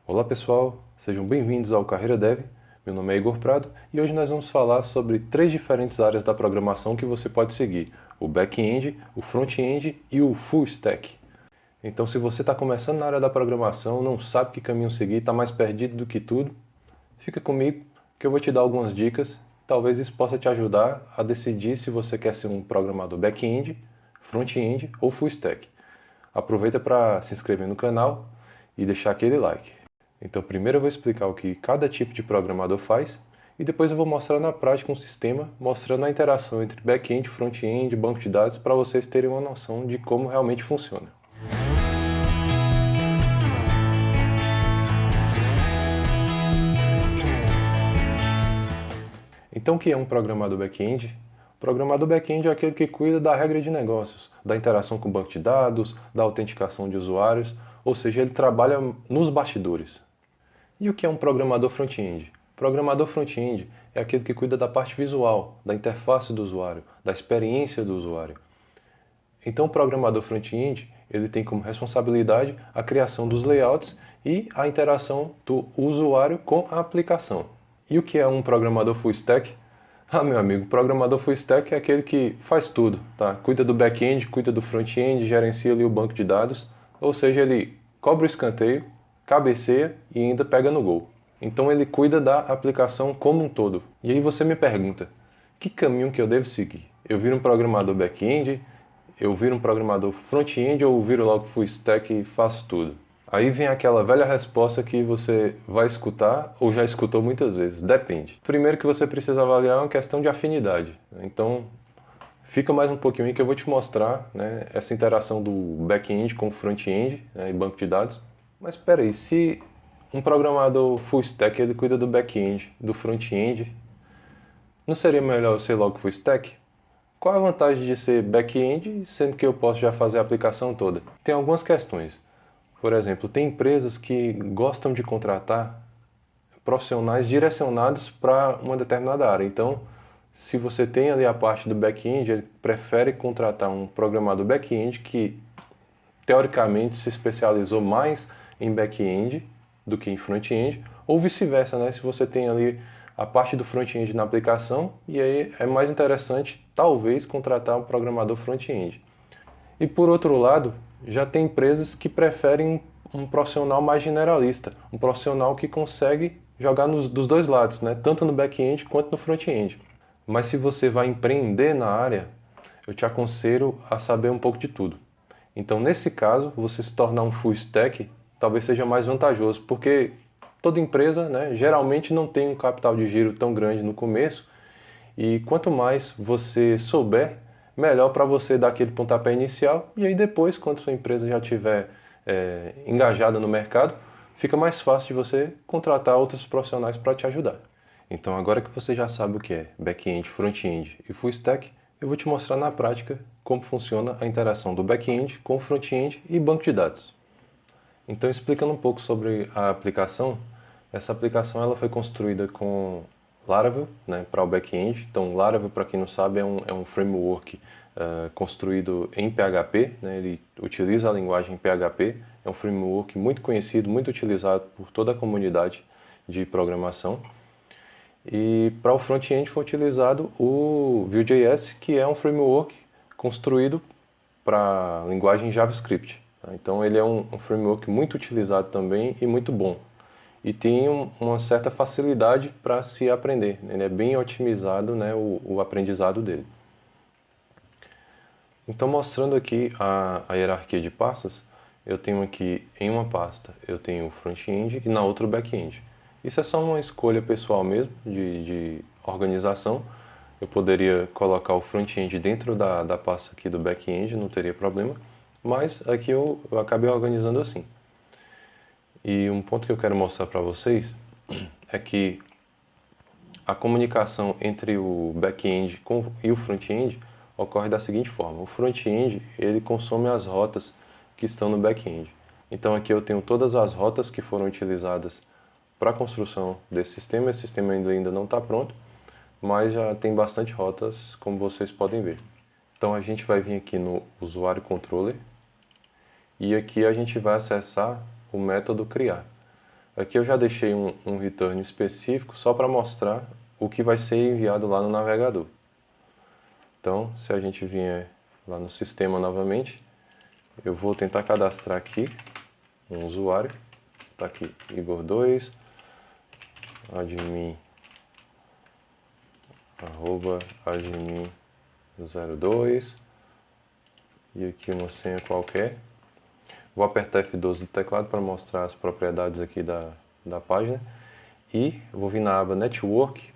Olá pessoal, sejam bem-vindos ao Carreira Dev. Meu nome é Igor Prado e hoje nós vamos falar sobre 3 diferentes áreas da programação que você pode seguir: o back-end, o front-end e o full stack. Então, se você está começando na área da programação, não sabe que caminho seguir, está mais perdido do que tudo, fica comigo que eu vou te dar algumas dicas. Talvez isso possa te ajudar a decidir se você quer ser um programador back-end, front-end ou full stack. Aproveita para se inscrever no canal e deixar aquele like. Então, primeiro eu vou explicar o que cada tipo de programador faz e depois eu vou mostrar na prática um sistema mostrando a interação entre back-end, front-end e banco de dados para vocês terem uma noção de como realmente funciona. Então, o que é um programador back-end? O programador back-end é aquele que cuida da regra de negócios, da interação com o banco de dados, da autenticação de usuários, ou seja, ele trabalha nos bastidores. E o que é um programador front-end? Programador front-end é aquele que cuida da parte visual, da interface do usuário, da experiência do usuário. Então, o programador front-end ele tem como responsabilidade a criação dos layouts e a interação do usuário com a aplicação. E o que é um programador full stack? Ah, meu amigo, programador full stack é aquele que faz tudo, tá? Cuida do back-end, cuida do front-end, gerencia ali o banco de dados, ou seja, ele cobra o escanteio, cabeceia e ainda pega no gol. Então ele cuida da aplicação como um todo. E aí você me pergunta, que caminho que eu devo seguir? Eu viro um programador back-end, eu viro um programador front-end ou eu viro logo full stack e faço tudo? Aí vem aquela velha resposta que você vai escutar ou já escutou muitas vezes, depende. Primeiro que você precisa avaliar é uma questão de afinidade. Então, fica mais um pouquinho aí que eu vou te mostrar, né, essa interação do back-end com o front-end, né, e banco de dados. Mas espera aí, se um programador full stack ele cuida do back-end, do front-end, não seria melhor eu ser logo full stack? Qual a vantagem de ser back-end, sendo que eu posso já fazer a aplicação toda? Tem algumas questões. Por exemplo, tem empresas que gostam de contratar profissionais direcionados para uma determinada área. Então, se você tem ali a parte do back-end, ele prefere contratar um programador back-end que teoricamente se especializou mais em back-end do que em front-end, ou vice-versa, né? Se você tem ali a parte do front-end na aplicação, e aí é mais interessante, talvez, contratar um programador front-end. E por outro lado, já tem empresas que preferem um profissional mais generalista, um profissional que consegue jogar dos dois lados, né? Tanto no back-end quanto no front-end. Mas se você vai empreender na área, eu te aconselho a saber um pouco de tudo. Então, nesse caso, você se tornar um full stack talvez seja mais vantajoso, porque toda empresa, né, geralmente não tem um capital de giro tão grande no começo, e quanto mais você souber, melhor para você dar aquele pontapé inicial, e aí depois, quando sua empresa já estiver engajada no mercado, fica mais fácil de você contratar outros profissionais para te ajudar. Então, agora que você já sabe o que é back-end, front-end e full stack, eu vou te mostrar na prática como funciona a interação do back-end com o front-end e banco de dados. Então, explicando um pouco sobre a aplicação, essa aplicação ela foi construída com Laravel, né, para o back-end. Então, Laravel, para quem não sabe, é um framework construído em PHP, né, ele utiliza a linguagem PHP, é um framework muito conhecido, muito utilizado por toda a comunidade de programação. E para o front-end foi utilizado o Vue.js, que é um framework construído para a linguagem JavaScript. Então ele é um framework muito utilizado também e muito bom. E tem uma certa facilidade para se aprender. Ele é bem otimizado, né, o aprendizado dele. Então, mostrando aqui a hierarquia de pastas, eu tenho aqui em uma pasta, eu tenho o front-end e na outra o back-end. Isso é só uma escolha pessoal mesmo, de organização. Eu poderia colocar o front-end dentro da pasta aqui do back-end, não teria problema. Mas aqui eu acabei organizando assim. E um ponto que eu quero mostrar para vocês é que a comunicação entre o back-end e o front-end ocorre da seguinte forma. O front-end ele consome as rotas que estão no back-end. Então aqui eu tenho todas as rotas que foram utilizadas para a construção desse sistema. Esse sistema ainda não está pronto, mas já tem bastante rotas, como vocês podem ver. Então a gente vai vir aqui no usuário controller e aqui a gente vai acessar o método criar. Aqui eu já deixei um return específico só para mostrar o que vai ser enviado lá no navegador. Então, se a gente vier lá no sistema novamente, eu vou tentar cadastrar aqui um usuário. Está aqui, Igor2, admin, @admin02, e aqui uma senha qualquer. Vou apertar F12 do teclado para mostrar as propriedades aqui da página. E vou vir na aba Network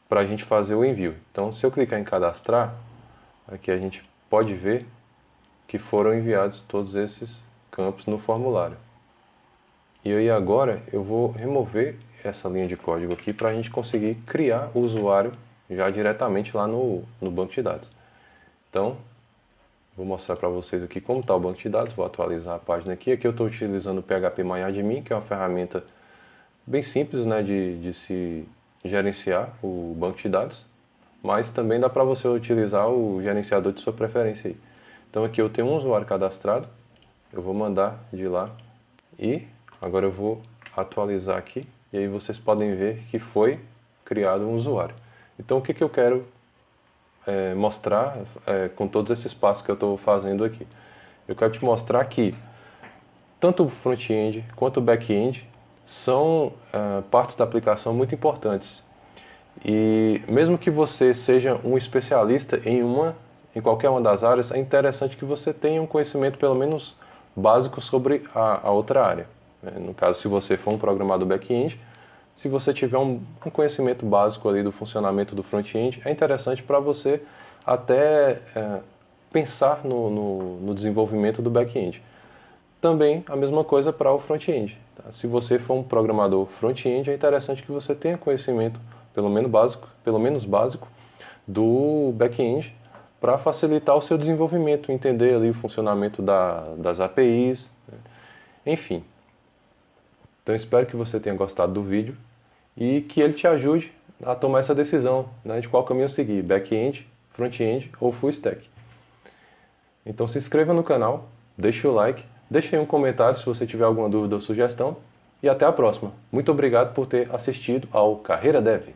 para a gente fazer o envio. Então, se eu clicar em cadastrar, aqui a gente pode ver que foram enviados todos esses campos no formulário. E aí agora eu vou remover essa linha de código aqui para a gente conseguir criar o usuário já diretamente lá no banco de dados. Então, vou mostrar para vocês aqui como está o banco de dados, vou atualizar a página aqui. Aqui eu estou utilizando o PHPMyAdmin, que é uma ferramenta bem simples, né, de se gerenciar o banco de dados, mas também dá para você utilizar o gerenciador de sua preferência aí. Então aqui eu tenho um usuário cadastrado, eu vou mandar de lá e agora eu vou atualizar aqui e aí vocês podem ver que foi criado um usuário. Então o que eu quero mostrar com todos esses passos que eu estou fazendo aqui? Eu quero te mostrar que tanto o front-end quanto o back-end são partes da aplicação muito importantes. E mesmo que você seja um especialista em qualquer uma das áreas, é interessante que você tenha um conhecimento pelo menos básico sobre a outra área. No caso, se você for um programador back-end, se você tiver um conhecimento básico ali do funcionamento do front-end, é interessante para você até pensar no desenvolvimento do back-end. Também a mesma coisa para o front-end. Tá? Se você for um programador front-end, é interessante que você tenha conhecimento pelo menos básico do back-end para facilitar o seu desenvolvimento, entender ali o funcionamento das APIs, né? Enfim. Então espero que você tenha gostado do vídeo e que ele te ajude a tomar essa decisão, né, de qual caminho seguir, back-end, front-end ou full stack. Então se inscreva no canal, deixe o like, deixe aí um comentário se você tiver alguma dúvida ou sugestão e até a próxima. Muito obrigado por ter assistido ao Carreira Dev.